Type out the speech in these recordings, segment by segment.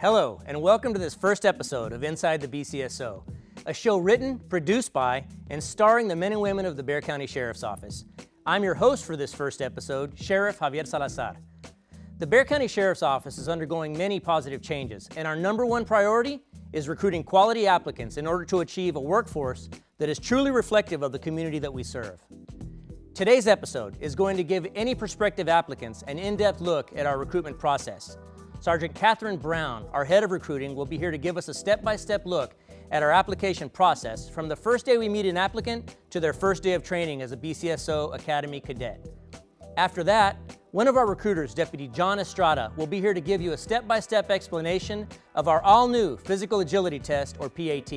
Hello, and welcome to this first episode of Inside the BCSO, a show written, produced by, and starring the men and women of the Bexar County Sheriff's Office. I'm your host for this first episode, Sheriff Javier Salazar. The Bexar County Sheriff's Office is undergoing many positive changes, and our number one priority is recruiting quality applicants in order to achieve a workforce that is truly reflective of the community that we serve. Today's episode is going to give any prospective applicants an in-depth look at our recruitment process. Sergeant Kathryn Brown, our head of recruiting, will be here to give us a step-by-step look at our application process from the first day we meet an applicant to their first day of training as a BCSO Academy cadet. After that, one of our recruiters, Deputy John Estrada, will be here to give you a step-by-step explanation of our all-new Physical Agility Test, or PAT.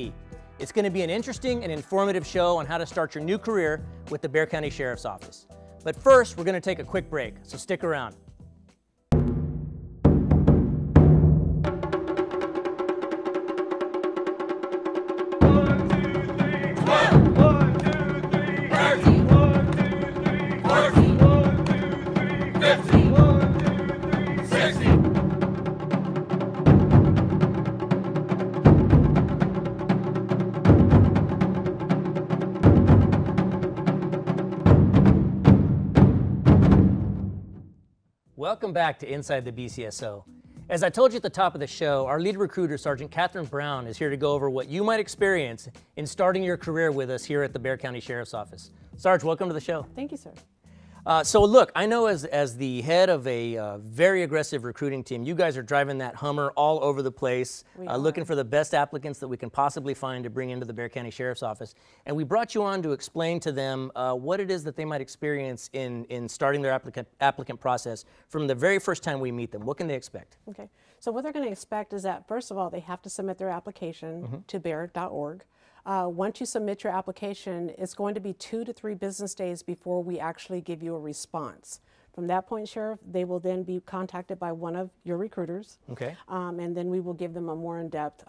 It's going to be an interesting and informative show on how to start your new career with the Bexar County Sheriff's Office. But first, we're going to take a quick break, so stick around. Welcome back to Inside the BCSO. As I told you at the top of the show, our lead recruiter, Sergeant Kathryn Brown, is here to go over what you might experience in starting your career with us here at the Bexar County Sheriff's Office. Sarge, welcome to the show. Thank you, sir. So look, I know as the head of a very aggressive recruiting team, you guys are driving that Hummer all over the place, looking for the best applicants that we can possibly find to bring into the Bexar County Sheriff's Office. And we brought you on to explain to them what it is that they might experience in starting their applicant process from the very first time we meet them. What can they expect? Okay, so what they're going to expect is that, first of all, they have to submit their application to bear.org. Once you submit your application, it's going to be 2 to 3 business days before we actually give you a response. From that point, Sheriff, they will then be contacted by one of your recruiters. Okay. And then we will give them a more in-depth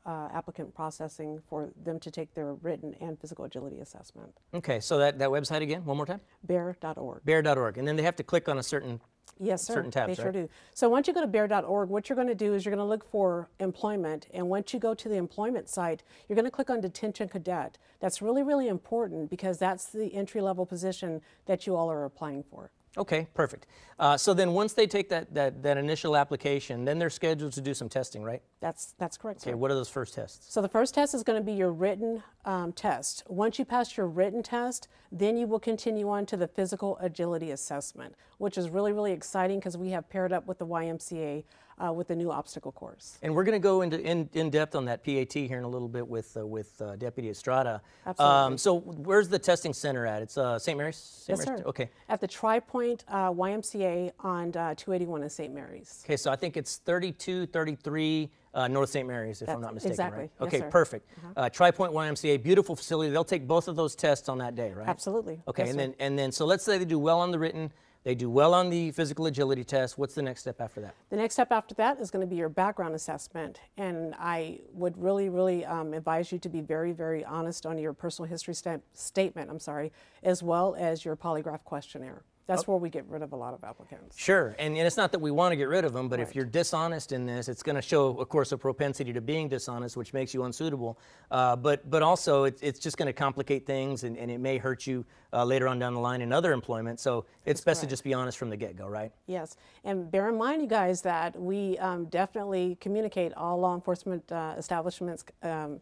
applicant processing for them to take their written and physical agility assessment. Okay, so that website again, one more time? Bear.org. Bear.org, and then they have to click on a certain Yes, sir. Certain tabs, they sure do. So once you go to bear.org, what you're going to do is you're going to look for employment, and once you go to the employment site, you're going to click on detention cadet. That's really, really important because that's the entry-level position that you all are applying for. Okay, perfect. So then once they take that initial application, then they're scheduled to do some testing, right? That's correct, Okay, sir. what are those first tests? So the first test is going to be your written test. Once you pass your written test, then you will continue on to the physical agility assessment, which is really, really exciting because we have paired up with the YMCA with the new obstacle course. And we're going to go into in depth on that PAT here in a little bit with Deputy Estrada. Absolutely. So where's the testing center at? It's St. Mary's? Yes, sir. Okay. At the Tri-Point YMCA on 281 in St. Mary's. Okay, so I think it's 3233 North St. Mary's, if I'm not mistaken, exactly. right? Yes, Okay, sir. perfect. Tri-Point YMCA, beautiful facility. They'll take both of those tests on that day, right? Absolutely. Okay, Yes, and then so let's say they do well on the written, they do well on the physical agility test. What's the next step after that? The next step after that is going to be your background assessment, and I would really, really advise you to be very, very honest on your personal history statement, as well as your polygraph questionnaire. That's where we get rid of a lot of applicants. Sure, and it's not that we want to get rid of them, but Right. if you're dishonest in this, it's going to show, of course, a propensity to being dishonest, which makes you unsuitable. But also, it's just going to complicate things, and it may hurt you later on down the line in other employment. So it's best to just be honest from the get-go, right? Yes, and bear in mind, you guys, that we definitely communicate. All law enforcement establishments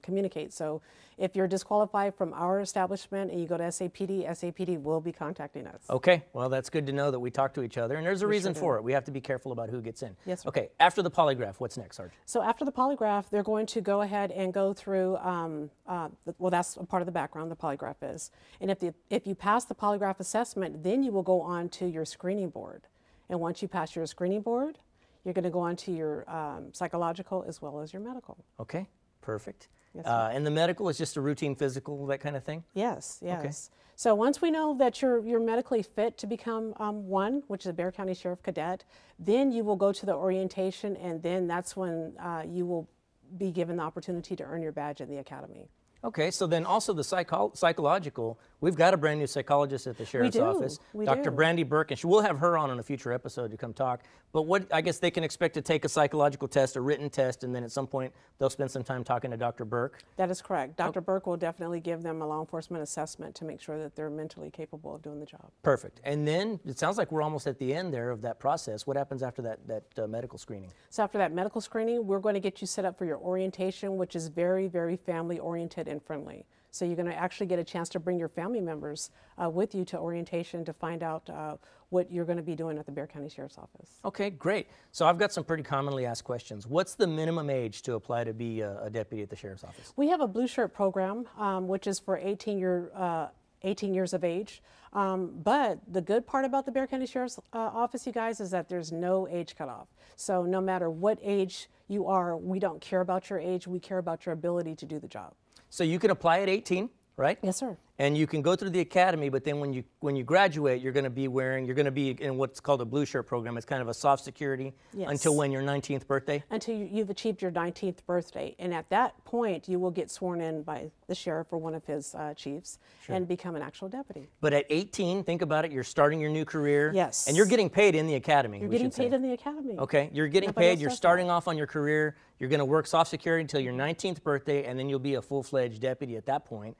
communicate. So if you're disqualified from our establishment and you go to SAPD, SAPD will be contacting us. Okay, well, that's good to know that we talk to each other, and there's a reason for it. We have to be careful about who gets in. Yes, sir. Okay, after the polygraph, what's next, Sergeant? So after the polygraph, they're going to go ahead and go through, well, that's a part of the background, the polygraph is. And if you pass the polygraph assessment, then you will go on to your screening board. And once you pass your screening board, you're going to go on to your psychological as well as your medical. Okay, perfect. Yes, and the medical is just a routine physical, that kind of thing? Yes, yes. Okay. So once we know that you're medically fit to become one, which is a Bexar County Sheriff Cadet, then you will go to the orientation, and then that's when you will be given the opportunity to earn your badge in the academy. Okay, so then also the psychological, We've got a brand new psychologist at the Sheriff's Office, Dr. Brandy Burke, and we'll have her on a future episode to come talk. But what I guess they can expect to take a psychological test, a written test, and then at some point they'll spend some time talking to Dr. Burke. That is correct. Dr. Burke will definitely give them a law enforcement assessment to make sure that they're mentally capable of doing the job. Perfect. And then it sounds like we're almost at the end there of that process. What happens after that medical screening? So after that medical screening, we're going to get you set up for your orientation, which is very, very family oriented and friendly. So you're going to actually get a chance to bring your family members with you to orientation to find out what you're going to be doing at the Bexar County Sheriff's Office. Okay, great. So I've got some pretty commonly asked questions. What's the minimum age to apply to be a deputy at the Sheriff's Office? We have a Blue Shirt program, which is for 18 years of age. But the good part about the Bexar County Sheriff's Office, you guys, is that there's no age cutoff. So no matter what age you are, we don't care about your age. We care about your ability to do the job. So you can apply at 18, right? Yes, sir. And you can go through the academy, but then when you graduate, you're going to be in what's called a Blue Shirt program. It's kind of a soft security until when, your 19th birthday? Until you've achieved your 19th birthday. And at that point, you will get sworn in by the sheriff or one of his chiefs and become an actual deputy. But at 18, think about it, you're starting your new career. Yes. And you're getting paid in the academy. You're getting paid in the academy. Okay, you're getting paid, you're starting off on your career, you're going to work soft security until your 19th birthday, and then you'll be a full-fledged deputy at that point.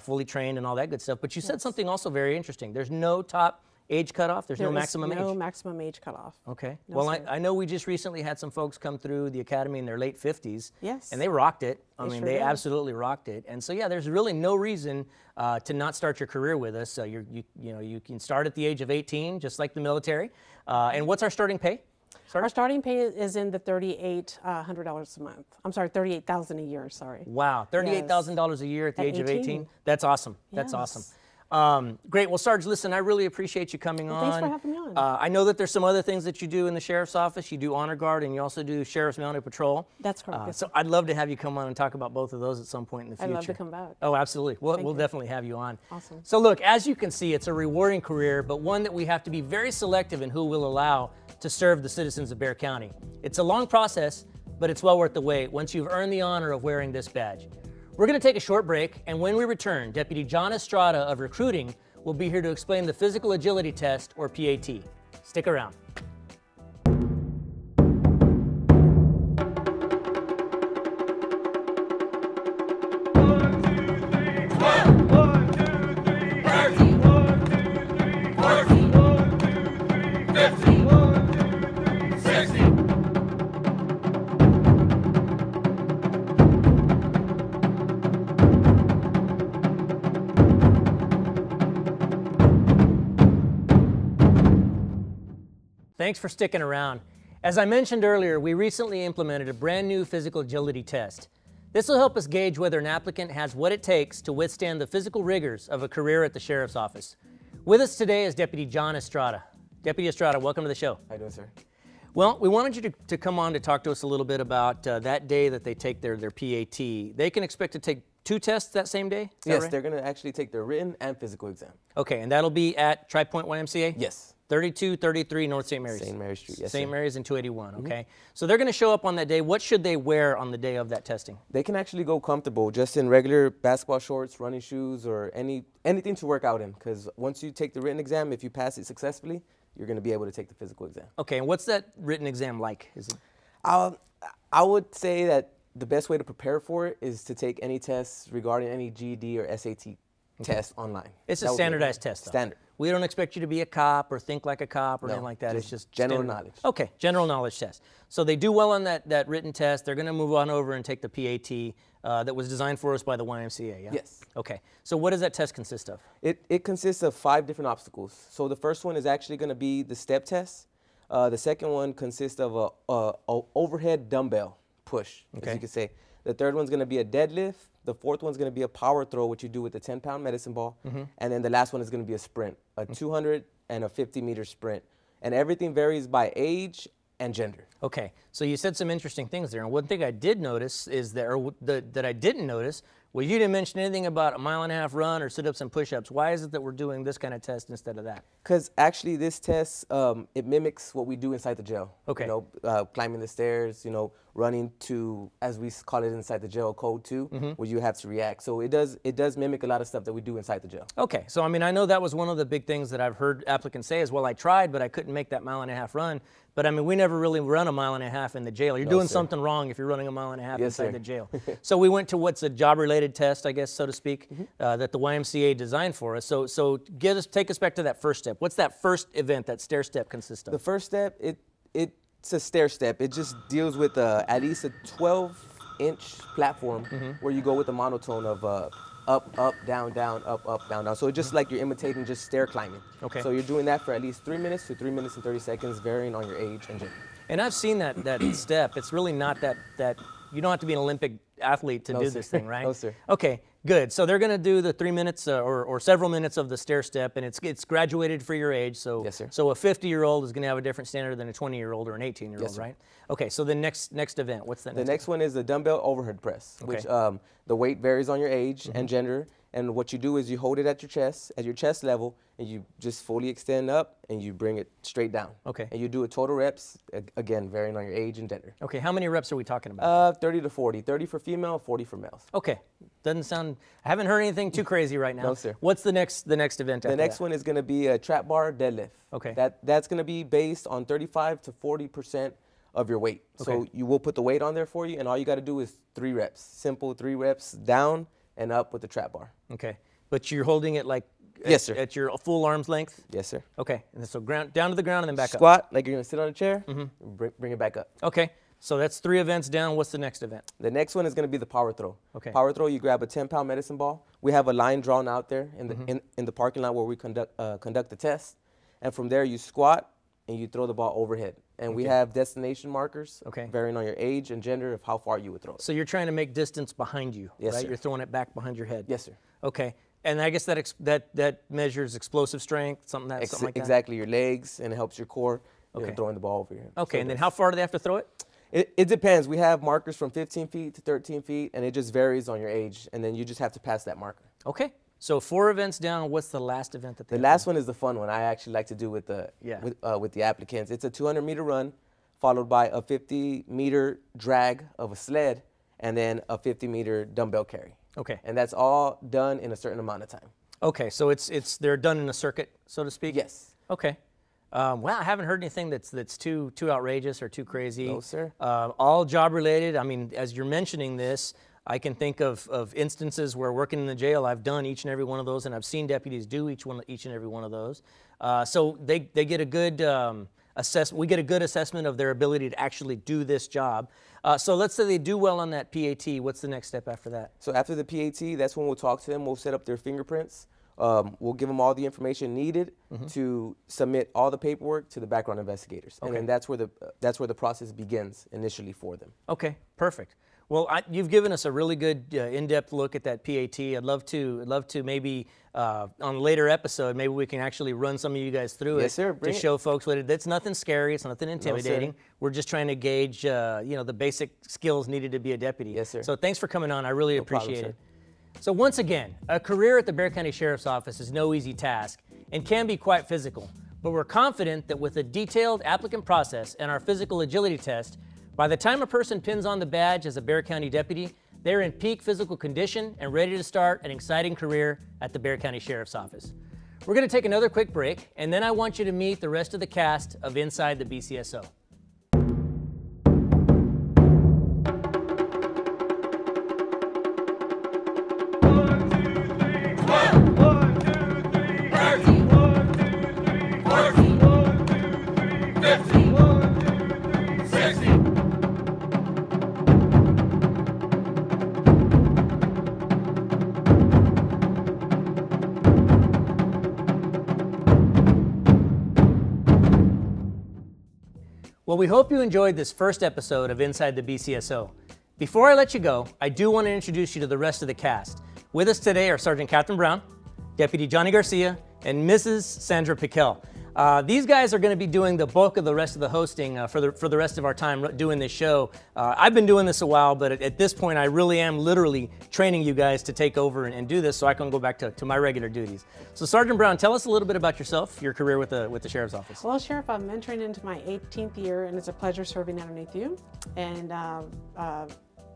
Fully trained and all that good stuff. But you said something also very interesting. There's no top age cutoff? There's no maximum age? No maximum age cutoff. Okay. No, well, I know we just recently had some folks come through the academy in their late 50s. Yes. And they rocked it. I mean, they did. absolutely rocked it. And so, yeah, there's really no reason to not start your career with us. You can start at the age of 18, just like the military. And what's our starting pay? Our starting pay is in the $3,800 a month. I'm sorry, $38,000 a year. Sorry. Wow, $38,000 a year at the age of 18. That's awesome. That's awesome. Great. Well, Sarge, listen, I really appreciate you coming on. Thanks for having me on. I know that there's some other things that you do in the Sheriff's Office. You do Honor Guard, and you also do Sheriff's Mounted Patrol. That's correct. So I'd love to have you come on and talk about both of those at some point in the future. I'd love to come back. Oh, absolutely. We'll definitely have you on. Awesome. So look, as you can see, it's a rewarding career, but one that we have to be very selective in who we'll allow to serve the citizens of Bexar County. It's a long process, but it's well worth the wait once you've earned the honor of wearing this badge. We're going to take a short break, and when we return, Deputy John Estrada of Recruiting will be here to explain the Physical Agility Test, or PAT. Stick around. Thanks for sticking around. As I mentioned earlier, we recently implemented a brand new physical agility test. This will help us gauge whether an applicant has what it takes to withstand the physical rigors of a career at the Sheriff's Office. With us today is Deputy John Estrada. Deputy Estrada, welcome to the show. How you doing, sir? Well, we wanted you to come on to talk to us a little bit about that day that they take their PAT. They can expect to take 2 tests that same day? Yes, right? They're going to actually take their written and physical exam. Okay, and that'll be at Tri-Point YMCA? Yes. 3233 North St. Mary's. St. Mary's Street, yes, St. sir. Mary's and 281, okay. So they're going to show up on that day. What should they wear on the day of that testing? They can actually go comfortable, just in regular basketball shorts, running shoes, or anything to work out in. Because once you take the written exam, if you pass it successfully, you're going to be able to take the physical exam. Okay, and what's that written exam like? Is it? I would say that the best way to prepare for it is to take any tests regarding any GED or SAT test online. It's a standardized test, though. Standard. We don't expect you to be a cop or think like a cop or anything like that. It's just general knowledge. Okay, general knowledge test. So they do well on that written test. They're going to move on over and take the PAT that was designed for us by the YMCA, yeah? Yes. Okay, so what does that test consist of? It consists of 5 different obstacles. So the first one is actually going to be the step test. The second one consists of a overhead dumbbell push, as you could say. The third one's going to be a deadlift. The fourth one's going to be a power throw, which you do with the 10-pound medicine ball. And then the last one is going to be a sprint, a 200 and a 50-meter sprint. And everything varies by age and gender. Okay, so you said some interesting things there. And one thing I did notice is that I didn't notice Well, you didn't mention anything about a 1.5 mile run or sit-ups and push-ups. Why is it that we're doing this kind of test instead of that? Because actually this test, it mimics what we do inside the jail. Okay. You know, climbing the stairs, you know, running to, as we call it inside the jail, code 2, where you have to react. So it does mimic a lot of stuff that we do inside the jail. Okay, so I mean, I know that was one of the big things that I've heard applicants say is, well, I tried, but I couldn't make that 1.5 mile run. But I mean, we never really run a 1.5 mile in the jail. You're doing something wrong if you're running a 1.5 mile inside the jail. So we went to what's a job-related test, I guess, so to speak, that the YMCA designed for us. So take us back to that first step. What's that first event, that stair step consist of? The first step, it's a stair step. It just deals with at least a 12-inch platform where you go with a monotone of up, up, down, down, up, up, down, down. So it's just like you're imitating just stair climbing. Okay. So you're doing that for at least 3 minutes to 3 minutes and 30 seconds, varying on your age and gender. And I've seen that step. It's really not that you don't have to be an Olympic athlete to do this thing, right? No, sir. Okay, good. So they're going to do the 3 minutes or several minutes of the stair step, and it's graduated for your age. So, yes, sir. So a 50-year-old is going to have a different standard than a 20-year-old or an 18-year-old, yes, right? Okay, so the next event, what's that? The next one is the dumbbell overhead press, which the weight varies on your age and gender. And what you do is you hold it at your chest level, and you just fully extend up, and you bring it straight down. Okay. And you do a total reps, again, varying on your age and gender. Okay, how many reps are we talking about? 30 to 40. 30 for female, 40 for males. Okay, doesn't sound, I haven't heard anything too crazy right now. No, sir. What's the next event after The next one is going to be a trap bar deadlift. Okay. That's going to be based on 35 to 40% of your weight. Okay. So you will put the weight on there for you, and all you got to do is 3 reps. Simple 3 reps down and up with the trap bar. Okay, but you're holding it like yes, sir. At your full arm's length? Yes, sir. Okay, and so down to the ground and then back up. Squat, like you're going to sit on a chair, bring it back up. Okay, so that's 3 events down. What's the next event? The next one is going to be the power throw. Okay. Power throw, you grab a 10-pound medicine ball. We have a line drawn out there in the parking lot where we conduct the test. And from there, you squat and you throw the ball overhead. And we have destination markers, varying on your age and gender of how far you would throw it. So you're trying to make distance behind you, yes, right? Sir. You're throwing it back behind your head. Yes, sir. Okay, and I guess that measures explosive strength, something like that? Exactly, your legs, and it helps your core, you know, throwing the ball over here. Okay, so and then how far do they have to throw it? It depends. We have markers from 15 feet to 13 feet, and it just varies on your age, and then you just have to pass that marker. Okay, so 4 events down. What's the last event that they The last one is the fun one I actually like to do with the applicants. It's a 200-meter run, followed by a 50-meter drag of a sled, and then a 50-meter dumbbell carry. Okay. And that's all done in a certain amount of time. Okay, so they're done in a circuit, so to speak? Yes. Okay. Well, I haven't heard anything that's too outrageous or too crazy. No, sir. All job related. I mean, as you're mentioning this, I can think of instances where working in the jail, I've done each and every one of those, and I've seen deputies do each and every one of those. So they get a good we get a good assessment of their ability to actually do this job. So let's say they do well on that PAT. What's the next step after that? So after the PAT, that's when we'll talk to them. We'll set up their fingerprints. We'll give them all the information needed to submit all the paperwork to the background investigators. Okay. And then that's where the process begins initially for them. Okay, perfect. Well, you've given us a really good in-depth look at that PAT. I'd love to maybe on a later episode, maybe we can actually run some of you guys through yes, sir. to show folks what it's nothing scary, it's nothing intimidating. No, we're just trying to gauge the basic skills needed to be a deputy. Yes, sir. So thanks for coming on. I really appreciate problem, it. So once again, a career at the Bexar County Sheriff's Office is no easy task and can be quite physical, but we're confident that with a detailed applicant process and our physical agility test, by the time a person pins on the badge as a Bexar County deputy, they're in peak physical condition and ready to start an exciting career at the Bexar County Sheriff's Office. We're going to take another quick break, and then I want you to meet the rest of the cast of Inside the BCSO. Well, we hope you enjoyed this first episode of Inside the BCSO. Before I let you go, I do want to introduce you to the rest of the cast. With us today are Sergeant Kathryn Brown, Deputy Johnny Garcia, and Mrs. Sandra Piquel. These guys are going to be doing the bulk of the rest of the hosting for the rest of our time doing this show. I've been doing this a while, but at this point I really am literally training you guys to take over and do this so I can go back to my regular duties. So Sergeant Brown, tell us a little bit about yourself, your career with the Sheriff's Office. Well, Sheriff, I'm entering into my 18th year, and it's a pleasure serving underneath you and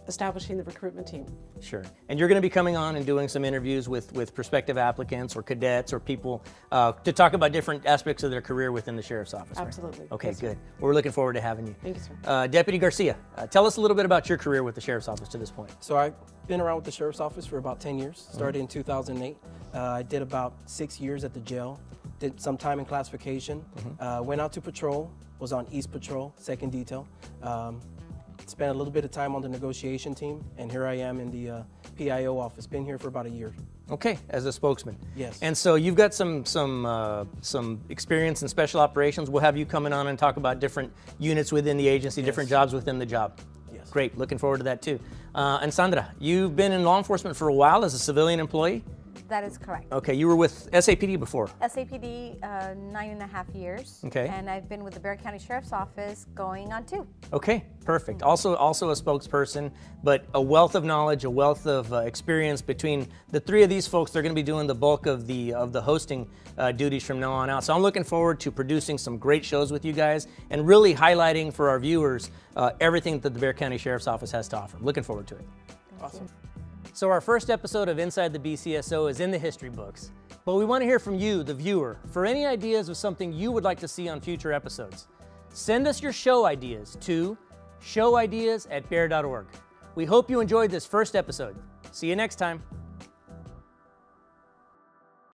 establishing the recruitment team. Sure. And you're going to be coming on and doing some interviews with prospective applicants or cadets or people to talk about different aspects of their career within the Sheriff's Office. Absolutely. Right? Okay, yes, good. Well, we're looking forward to having you. Thank you, sir. Deputy Garcia, tell us a little bit about your career with the Sheriff's Office to this point. So I've been around with the Sheriff's Office for about 10 years, started in 2008. I did about 6 years at the jail, did some time in classification, went out to patrol, was on East Patrol, 2nd Detail. Spent a little bit of time on the negotiation team, and here I am in the PIO office. Been here for about a year. Okay, as a spokesman. Yes. And so you've got some experience in special operations. We'll have you coming on and talk about different units within the agency, different jobs within the job. Yes. Great, looking forward to that too. And Sandra, you've been in law enforcement for a while as a civilian employee? That is correct. Okay, you were with SAPD before? SAPD, 9.5 years. Okay. And I've been with the Bexar County Sheriff's Office going on 2. Okay, perfect. Also a spokesperson, but a wealth of knowledge, a wealth of experience between the 3 of these folks. They're going to be doing the bulk of the hosting duties from now on out. So I'm looking forward to producing some great shows with you guys and really highlighting for our viewers everything that the Bexar County Sheriff's Office has to offer. Looking forward to it. Awesome. So our first episode of Inside the BCSO is in the history books, but we want to hear from you, the viewer, for any ideas of something you would like to see on future episodes. Send us your show ideas to showideas@bear.org. We hope you enjoyed this first episode. See you next time.